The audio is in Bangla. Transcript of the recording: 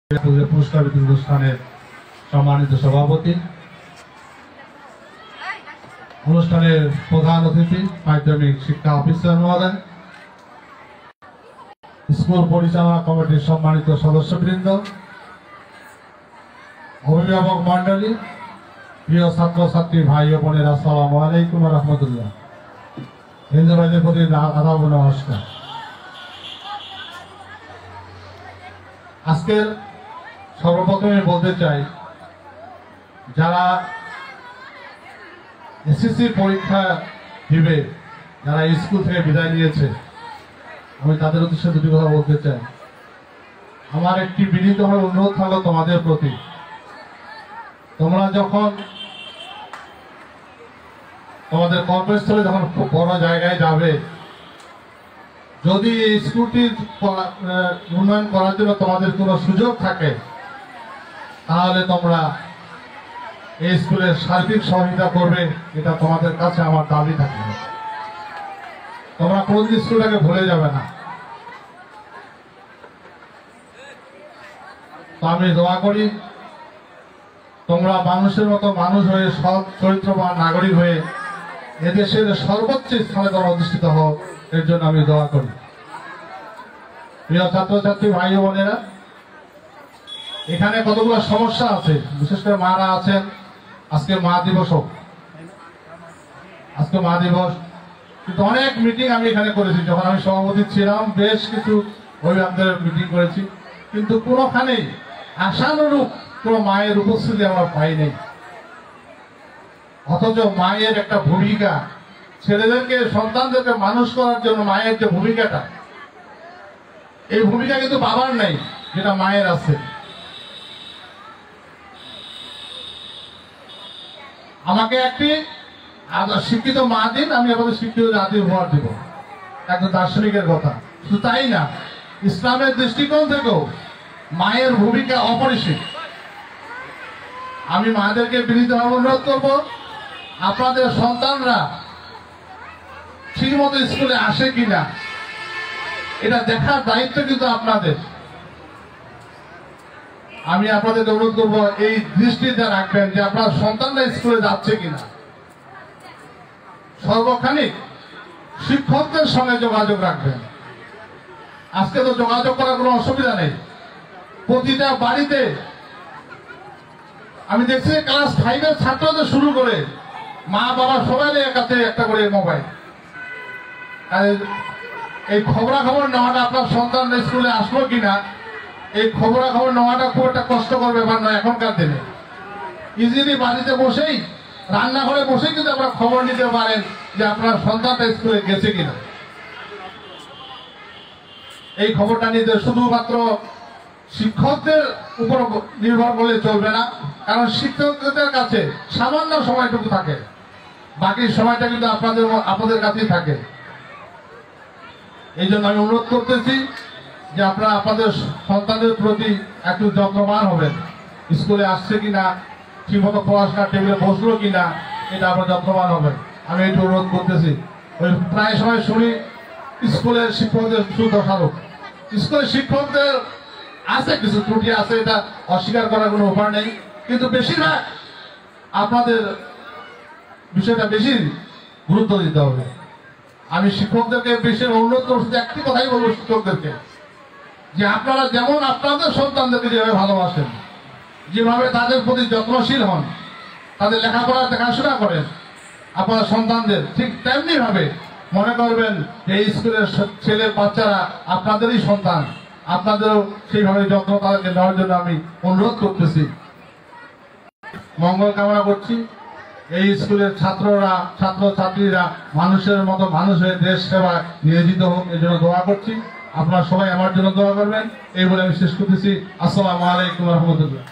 পুরস্কার বিতরণ অনুষ্ঠানের সম্মানিত সভাপতি, অনুষ্ঠানের প্রধান অতিথি মাধ্যমিক শিক্ষা অফিসার মহোদয়, স্কুল পরিচালনা কমিটির সম্মানিত সদস্যবৃন্দ, অভিভাবক মন্ডলী, প্রিয় ছাত্রছাত্রী ভাই ও বোনেরা, আসসালামু আলাইকুম ওয়া রাহমাতুল্লাহ। হিন্দু ভাইদের প্রতি আদাব ও নমস্কার। আজকের সর্বপ্রথমে বলতে চাই, যারা এসএসসি পরীক্ষা দিবে, যারা স্কুল থেকে বিদায় নিয়েছে, আমি তাদের উদ্দেশ্যে দুটি কথা বলতে চাই। আমার একটি বিনীতভাবে অনুরোধ থাকলো তোমাদের প্রতি, তোমরা যখন তোমাদের কর্মস্থলে যখন বড় জায়গায় যাবে, যদি স্কুলটির উন্নয়ন করার জন্য তোমাদের কোনো সুযোগ থাকে, তাহলে তোমরা এই স্কুলের সার্বিক সহযোগিতা করবে, এটা তোমাদের কাছে আমার দাবি থাকবে। তোমরা কোনদিন স্কুলটাকে ভুলে যাবে না। তো আমি দোয়া করি, তোমরা মানুষের মতো মানুষ হয়ে, সৎ চরিত্রবান নাগরিক হয়ে এদেশের সর্বোচ্চ স্থানে তোমরা অধিষ্ঠিত হও, এর জন্য আমি দোয়া করি। প্রিয় ছাত্রছাত্রী ভাই ও বোনেরা, এখানে কতগুলো সমস্যা আছে, বিশেষ করে মারা আছেন। আজকে মা দিবস, আজকে মা দিবস, কিন্তু অনেক মিটিং আমি এখানে করেছি। যখন আমি সভাপতি ছিলাম, বেশ কিছু অভিভাবকদের মিটিং করেছি, কিন্তু কোনোখানেই আশানুরূপ কোনো মায়ের উপস্থিতি আমরা পাই নাই। অথচ মায়ের একটা ভূমিকা, ছেলেদেরকে সন্তানদেরকে মানুষ করার জন্য মায়ের যে ভূমিকাটা, এই ভূমিকা কিন্তু বাবার নেই, যেটা মায়ের আছে। আমাকে একটি শিক্ষিত মা দিন, আমি আপনাদের শিক্ষিত জাতি উপহার দিব, একটা দার্শনিকের কথা। শুধু তাই না, ইসলামের দৃষ্টিকোণ থেকেও মায়ের ভূমিকা অপরিসীম। আমি মাদেরকে বিনীতভাবে অনুরোধ করবো, আপনাদের সন্তানরা ঠিক মতো স্কুলে আসে কিনা, এটা দেখার দায়িত্ব কিন্তু আপনাদের। আমি আপনাদেরকে অনুরোধ করবো, এই দৃষ্টিতে রাখবেন যে আপনার সন্তানরা স্কুলে যাচ্ছে কিনা। সর্বক্ষণিক শিক্ষকদের সঙ্গে যোগাযোগ রাখবেন। আজকে তো যোগাযোগ করার কোনো অসুবিধা নেই। প্রতিটা বাড়িতে আমি দেখছি, ক্লাস 5-এর ছাত্রদের শুরু করে মা বাবা সবাই কাছে একটা করে মোবাইল। এই খবরাখবর নেওয়াটা, আপনার সন্তান স্কুলে আসলো কিনা, এই খবরাখবর নেওয়াটা খুব একটা কষ্টকর ব্যাপার নয় এখনকার দিনে। ইজিলি বাড়িতে বসেই, রান্নাঘরে বসেই কিন্তু আপনারা খবর নিতে পারেন যে আপনার সন্তানটা স্কুলে গেছে কিনা। এই খবরটা নিতে শুধুমাত্র শিক্ষকদের উপর নির্ভর করলে চলবে না, কারণ শিক্ষকদের কাছে সামান্য সময়টুকু থাকে, বাকি সময়টা কিন্তু আপনাদের কাছেই থাকে। এই জন্য আমি অনুরোধ করতেছি যে আপনারা আপনাদের সন্তানদের প্রতি একটু যত্নবান হবেন। স্কুলে আসছে কিনা, ঠিকমতো পড়াশোনার টেবিলে বসলো কিনা, এটা আপনারা যত্নবান হবেন। আমি একটু অনুরোধ করতেছি। ওই প্রায় সময় শুনি স্কুলের শিক্ষকদের সুদশারূপ। স্কুলের শিক্ষকদের আছে কিছু ত্রুটি আছে, এটা অস্বীকার করার কোনো উপায় নেই, কিন্তু বেশিরভাগ আপনাদের বিষয়টা বেশি গুরুত্ব দিতে হবে। আমি শিক্ষকদেরকে বেশি অনুরোধ করছি, একটি কথাই বলবো শিক্ষকদেরকে, যে আপনারা যেমন আপনাদের সন্তানদেরকে যেভাবে ভালোবাসেন, যেভাবে তাদের প্রতি যত্নশীল হন, তাদের লেখাপড়া দেখাশোনা করেন আপনারা সন্তানদের, ঠিক তেমনি ভাবে মনে করবেন যে এই স্কুলের ছেলে বাচ্চারা আপনাদেরই সন্তান, আপনাদেরও সেইভাবে যত্ন তাদেরকে নেওয়ার জন্য আমি অনুরোধ করতেছি। মঙ্গল কামনা করছি। এই স্কুলের ছাত্রছাত্রীরা মানুষের মতো মানুষ হয়ে দেশ সেবায় নিয়োজিত হোক, এই জন্য দোয়া করছি। আপনারা সবাই আমার জন্য দোয়া করবেন, এই বলে আমি শেষ করতেছি। আসসালামু আলাইকুম ওয়া রাহমাতুল্লাহ।